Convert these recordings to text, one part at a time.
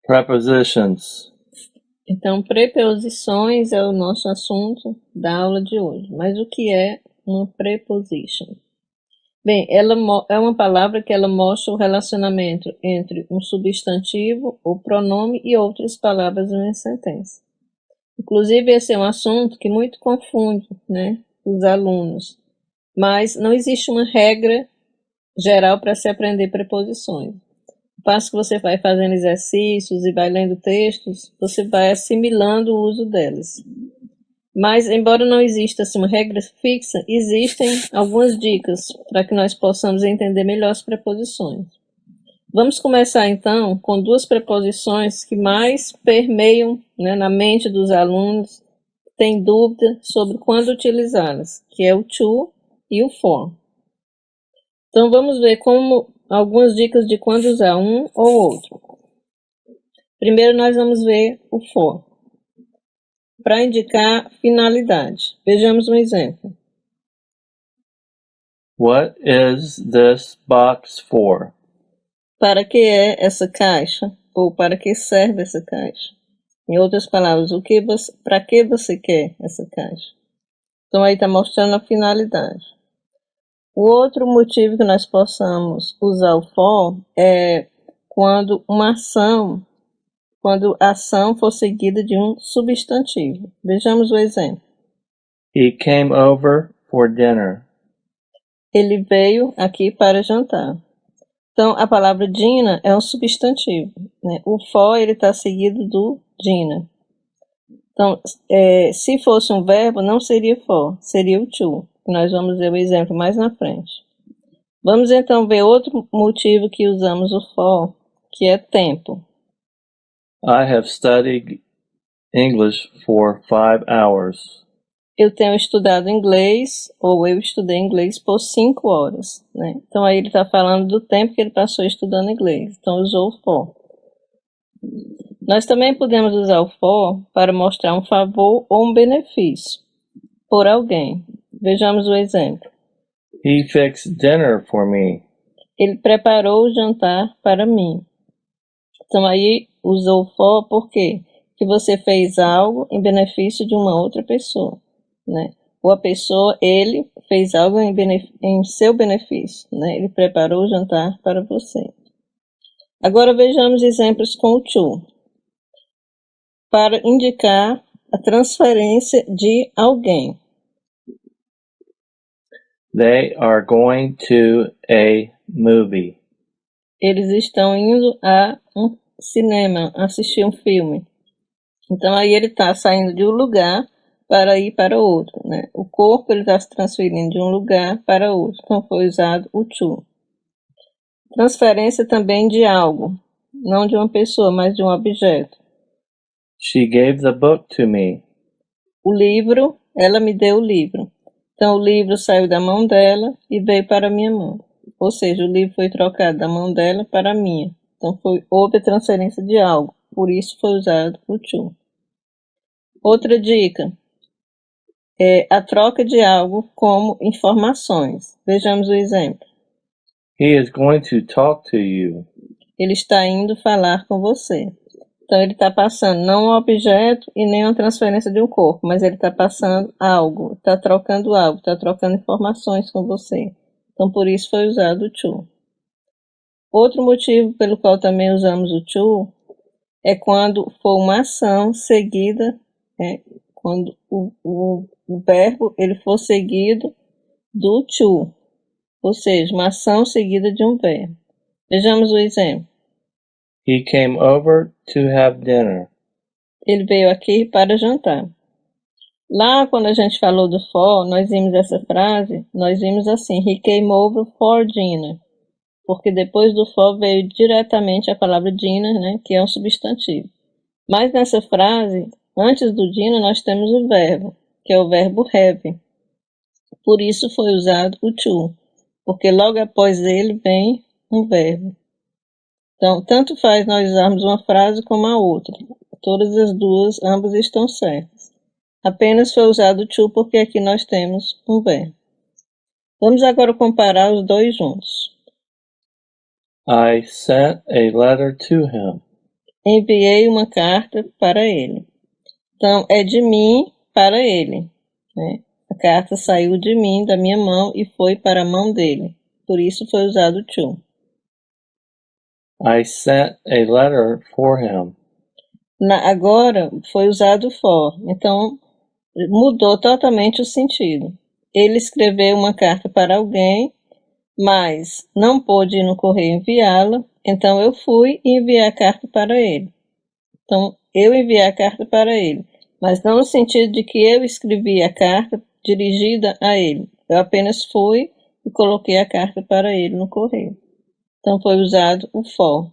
Prepositions. Então, preposições é o nosso assunto da aula de hoje. Mas o que é uma preposition? Bem, ela é uma palavra que ela mostra o relacionamento entre um substantivo ou pronome e outras palavras em uma sentença. Inclusive, esse é um assunto que muito confunde, né, os alunos. Mas não existe uma regra geral para se aprender preposições. Ao passo que você vai fazendo exercícios e vai lendo textos, você vai assimilando o uso delas. Mas, embora não exista assim, uma regra fixa, existem algumas dicas para que nós possamos entender melhor as preposições. Vamos começar, então, com duas preposições que mais permeiam, né, na mente dos alunos, têm dúvida sobre quando utilizá-las, que é o to e o for. Então, vamos ver algumas dicas de quando usar um ou outro. Primeiro, nós vamos ver o for, para indicar finalidade. Vejamos um exemplo. What is this box for? Para que é essa caixa? Ou para que serve essa caixa? Em outras palavras, para que você quer essa caixa? Então, aí está mostrando a finalidade. O outro motivo que nós possamos usar o for é quando a ação for seguida de um substantivo. Vejamos o exemplo. He came over for dinner. Ele veio aqui para jantar. Então, a palavra dinner é um substantivo, né? O for está seguido do dinner. Então, se fosse um verbo, não seria for, seria o to. Nós vamos ver o exemplo mais na frente. Vamos então ver outro motivo que usamos o for, que é tempo. I have studied English for 5 hours. Eu tenho estudado inglês, ou eu estudei inglês por 5 horas, né? Então, aí ele está falando do tempo que ele passou estudando inglês. Então, usou o for. Nós também podemos usar o for para mostrar um favor ou um benefício por alguém. Vejamos o exemplo. He fixed dinner for me. Ele preparou o jantar para mim. Então, aí usou o for porque que você fez algo em benefício de uma outra pessoa, né? Ou a pessoa, ele fez algo em seu benefício, né? Ele preparou o jantar para você. Agora vejamos exemplos com o to, para indicar a transferência de alguém. They are going to a movie. Eles estão indo a um cinema, assistir um filme. Então, aí ele está saindo de um lugar para ir para outro, né? O corpo ele está se transferindo de um lugar para outro. Então, foi usado o to. Transferência também de algo, não de uma pessoa, mas de um objeto. She gave the book to me. O livro, ela me deu o livro. Então, o livro saiu da mão dela e veio para a minha mão. Ou seja, o livro foi trocado da mão dela para a minha. Então, houve a transferência de algo. Por isso foi usado o to. Outra dica é a troca de algo como informações. Vejamos o exemplo. He is going to talk to you. Ele está indo falar com você. Então, ele está passando não um objeto e nem uma transferência de um corpo, mas ele está passando algo, está trocando informações com você. Então, por isso foi usado o to. Outro motivo pelo qual também usamos o to é quando for uma ação seguida, quando o verbo ele for seguido do to, ou seja, uma ação seguida de um verbo. Vejamos o exemplo. He came over to have dinner. Ele veio aqui para jantar. Lá, quando a gente falou do for, nós vimos essa frase, nós vimos assim, he came over for dinner, porque depois do for veio diretamente a palavra dinner, né, que é um substantivo. Mas nessa frase, antes do dinner, nós temos o verbo, que é o verbo have. Por isso foi usado o to, porque logo após ele vem um verbo. Então, tanto faz nós usarmos uma frase como a outra. Todas as duas, ambas estão certas. Apenas foi usado o to porque aqui nós temos um verbo. Vamos agora comparar os dois juntos. I sent a letter to him. enviei uma carta para ele. Então, é de mim para ele, né? A carta saiu de mim, da minha mão, e foi para a mão dele. Por isso foi usado to. I sent a letter for him. Agora foi usado for. Então, mudou totalmente o sentido. Ele escreveu uma carta para alguém, mas não pôde ir no correio enviá-la, então eu fui e enviei a carta para ele. Então, eu enviei a carta para ele, mas não no sentido de que eu escrevi a carta dirigida a ele. Eu apenas fui e coloquei a carta para ele no correio. Então, foi usado o for.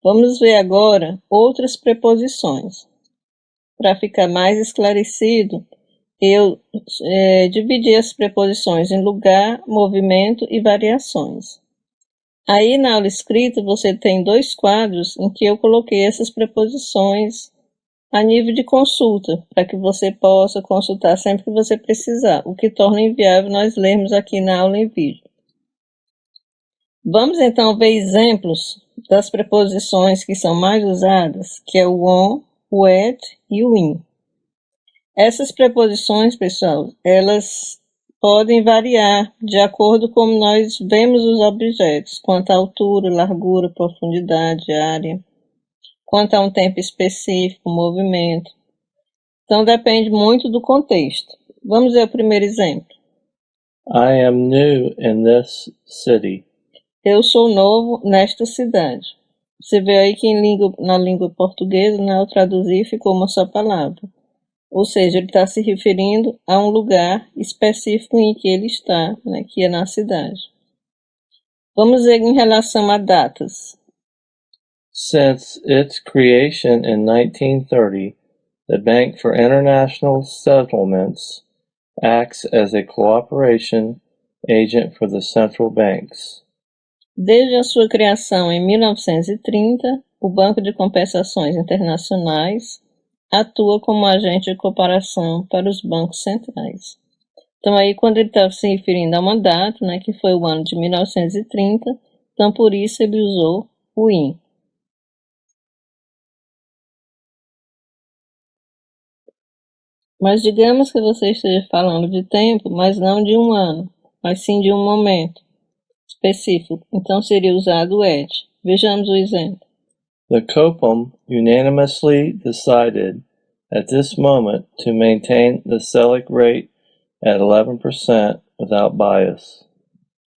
Vamos ver agora outras preposições. Para ficar mais esclarecido, eu dividi as preposições em lugar, movimento e variações. Aí na aula escrita você tem 2 quadros em que eu coloquei essas preposições a nível de consulta, para que você possa consultar sempre que você precisar, o que torna inviável nós lermos aqui na aula em vídeo. Vamos então ver exemplos das preposições que são mais usadas, que é o on, o at e o in. Essas preposições, pessoal, elas podem variar de acordo com como nós vemos os objetos, quanto à altura, largura, profundidade, área, quanto a um tempo específico, movimento. Então depende muito do contexto. Vamos ver o primeiro exemplo. I am new in this city. Eu sou novo nesta cidade. Você vê aí que na língua portuguesa, eu traduzi, ficou uma só palavra. Ou seja, ele está se referindo a um lugar específico em que ele está, né, que é na cidade. Vamos ver em relação a datas. Since its creation in 1930, the Bank for International Settlements acts as a cooperation agent for the central banks. Desde a sua criação em 1930, o Banco de Compensações Internacionais atua como agente de cooperação para os bancos centrais. Então aí quando ele estava se referindo a uma data, né, que foi o ano de 1930, então por isso ele usou o in. Mas digamos que você esteja falando de tempo, mas não de um ano, mas sim de um momento específico. Então seria usado o at. Vejamos o exemplo. The COPOM unanimously decided at this moment to maintain the Selic rate at 11% without bias.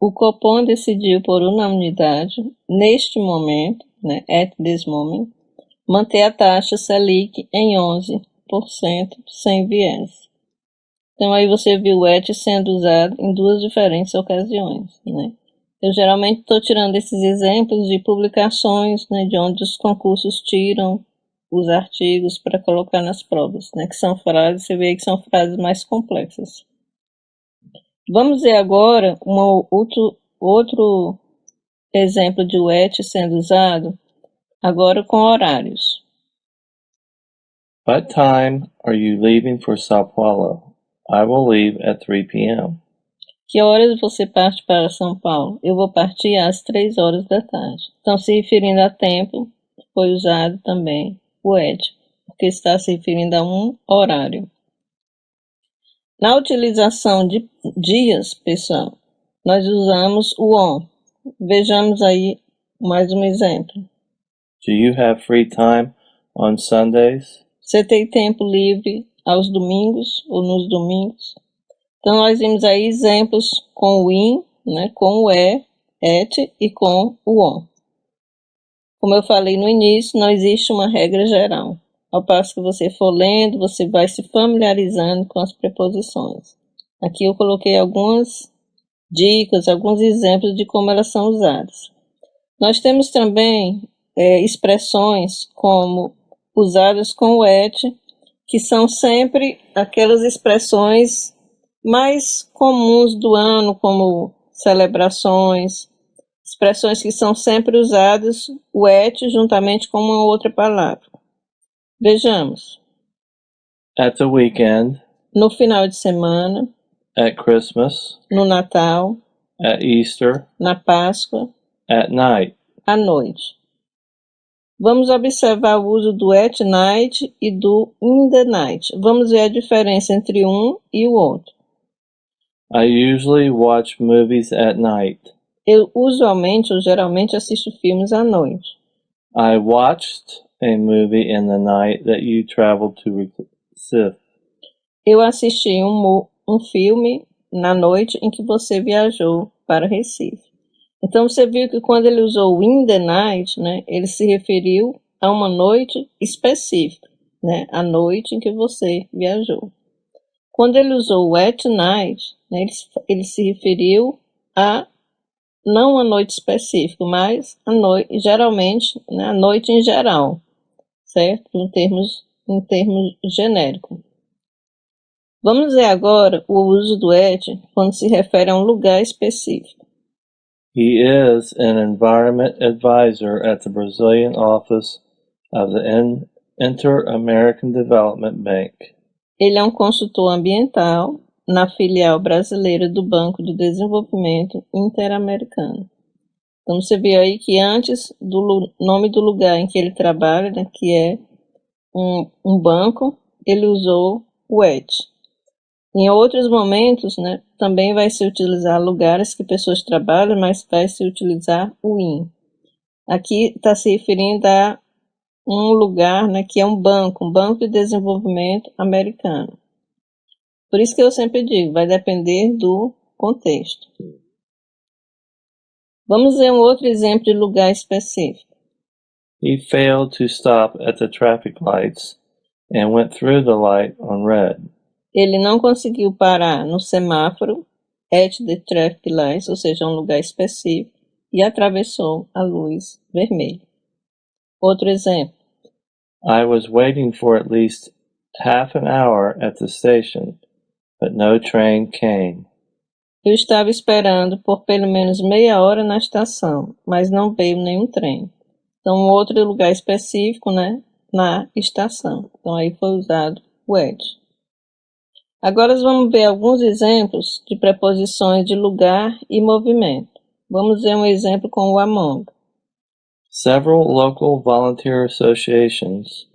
O Copom decidiu por unanimidade, neste momento, né, at this moment, manter a taxa Selic em 11% sem viés. Então aí você viu o at sendo usado em 2 diferentes ocasiões, né? Eu geralmente estou tirando esses exemplos de publicações, né, de onde os concursos tiram os artigos para colocar nas provas, né, que são frases, você vê que são frases mais complexas. Vamos ver agora outro exemplo de at sendo usado, agora com horários. What time are you leaving for Sao Paulo? I will leave at 3 p.m. Que horas você parte para São Paulo? Eu vou partir às 3 horas da tarde. Então, se referindo a tempo, foi usado também o at, porque está se referindo a um horário. Na utilização de dias, pessoal, nós usamos o on. Vejamos aí mais um exemplo. Do you have free time on Sundays? Você tem tempo livre aos domingos ou nos domingos? Então, nós vimos aí exemplos com o in, né, com o at e com o on. Como eu falei no início, não existe uma regra geral. Ao passo que você for lendo, você vai se familiarizando com as preposições. Aqui eu coloquei algumas dicas, alguns exemplos de como elas são usadas. Nós temos também expressões como usadas com o at, que são sempre aquelas expressões mais comuns do ano, como celebrações, expressões que são sempre usadas o at juntamente com uma outra palavra. Vejamos. At the weekend. No final de semana. At Christmas. No Natal. At Easter. Na Páscoa. At night. À noite. Vamos observar o uso do at night e do in the night. Vamos ver a diferença entre um e o outro. I usually watch movies at night. Eu usualmente ou geralmente assisto filmes à noite. I watched a movie in the night that you traveled to Recife. Eu assisti um filme na noite em que você viajou para Recife. Então você viu que quando ele usou in the night, né, ele se referiu a uma noite específica, né, a noite em que você viajou. Quando ele usou at night, né, ele se referiu a não a noite específica, mas a noite, geralmente, né, a noite em geral, certo? Em termos genéricos. Vamos ver agora o uso do at quando se refere a um lugar específico. He is an environment advisor at the Brazilian office of the Inter-American Development Bank. Ele é um consultor ambiental na filial brasileira do Banco de Desenvolvimento Interamericano. Então você vê aí que antes do nome do lugar em que ele trabalha, né, que é um banco, ele usou o at. Em outros momentos, né, também vai se utilizar lugares que pessoas trabalham, mas vai se utilizar o in. Aqui está se referindo a um lugar, né, que é um banco de desenvolvimento americano. Por isso que eu sempre digo, vai depender do contexto. Vamos ver um outro exemplo de lugar específico. He failed to stop at the traffic lights and went through the light on red. Ele não conseguiu parar no semáforo at the traffic lights, ou seja, um lugar específico, e atravessou a luz vermelha. Outro exemplo. I was waiting for at least half an hour at the station, but no train came. Eu estava esperando por pelo menos meia hora na estação, mas não veio nenhum trem. Então, outro lugar específico, né, na estação. Então, aí foi usado o at. Agora vamos ver alguns exemplos de preposições de lugar e movimento. Vamos ver um exemplo com o among. Several local volunteer associations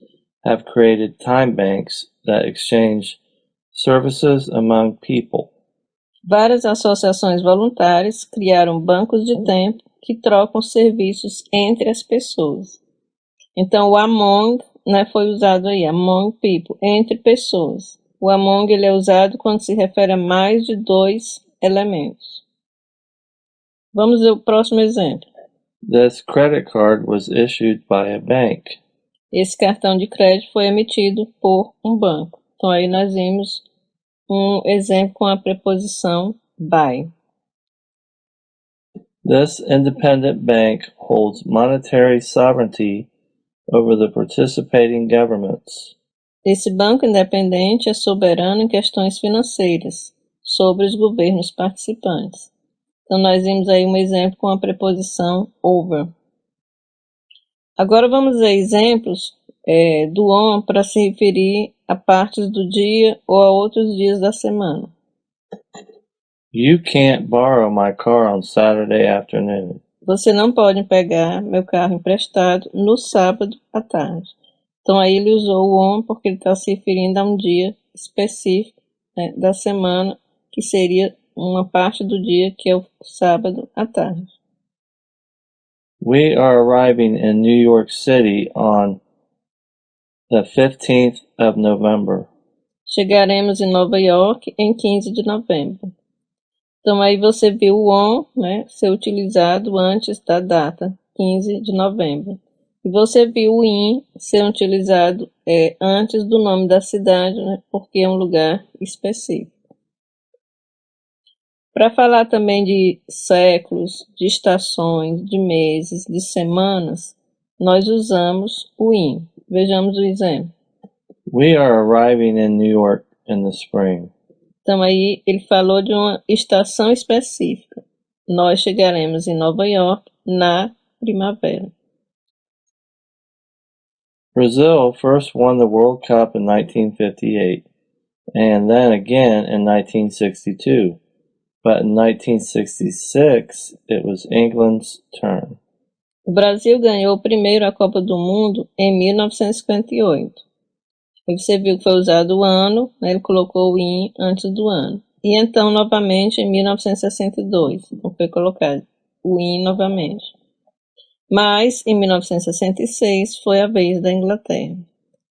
have created time banks that exchange services among people. Várias associações voluntárias criaram bancos de tempo que trocam serviços entre as pessoas. Então, o among, né, foi usado aí, among people, entre pessoas. O among ele é usado quando se refere a mais de dois elementos. Vamos ver o próximo exemplo. This credit card was issued by a bank. Esse cartão de crédito foi emitido por um banco. Então, aí nós vimos um exemplo com a preposição by. This independent bank holds monetary sovereignty over the participating governments. Esse banco independente é soberano em questões financeiras sobre os governos participantes. Então, nós vimos aí um exemplo com a preposição over. Agora vamos ver exemplos do on para se referir a partes do dia ou a outros dias da semana. You can't borrow my car on Saturday afternoon. Você não pode pegar meu carro emprestado no sábado à tarde. Então aí ele usou o on porque ele está se referindo a um dia específico, né, da semana, que seria uma parte do dia que é o sábado à tarde. We are arriving in New York City on the 15th of November. Chegaremos em Nova York em 15 de novembro. Então aí você viu o on, né, ser utilizado antes da data, 15 de novembro. E você viu o in ser utilizado antes do nome da cidade, né, porque é um lugar específico. Para falar também de séculos, de estações, de meses, de semanas, nós usamos o in. Vejamos o exemplo. We are arriving in New York in the spring. Então aí ele falou de uma estação específica. Nós chegaremos em Nova York na primavera. Brazil first won the World Cup in 1958 and then again in 1962. But in 1966, it was England's turn. O Brasil ganhou primeiro a Copa do Mundo em 1958. Aí você viu que foi usado o ano, né, ele colocou o in antes do ano. E então, novamente, em 1962, então foi colocado o in novamente. Mas, em 1966, foi a vez da Inglaterra.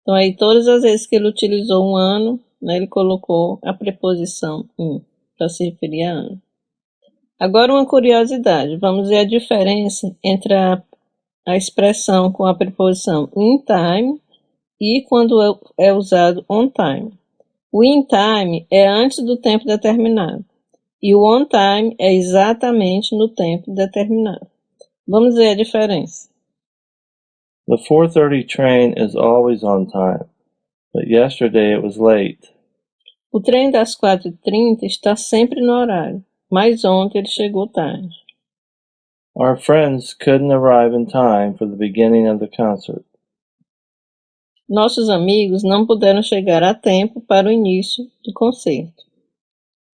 Então, aí, todas as vezes que ele utilizou um ano, né, ele colocou a preposição in, para se referir a ano. Agora, uma curiosidade. Vamos ver a diferença entre a expressão com a preposição in time e quando é usado on time. O in time é antes do tempo determinado e o on time é exatamente no tempo determinado. Vamos ver a diferença. The 4:30 train is always on time, but yesterday it was late. O trem das 4h30 está sempre no horário, mas ontem ele chegou tarde. Our friends couldn't arrive in time for the beginning of the concert. Nossos amigos não puderam chegar a tempo para o início do concerto.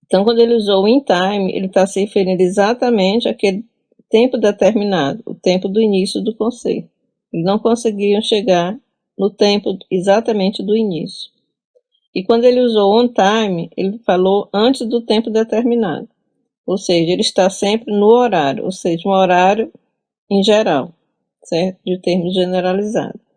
Então, quando ele usou o in time, ele está se referindo exatamente àquele tempo determinado, o tempo do início do concerto. Eles não conseguiam chegar no tempo exatamente do início. E quando ele usou on time, ele falou antes do tempo determinado. Ou seja, ele está sempre no horário, ou seja, um horário em geral, certo? De termos generalizados.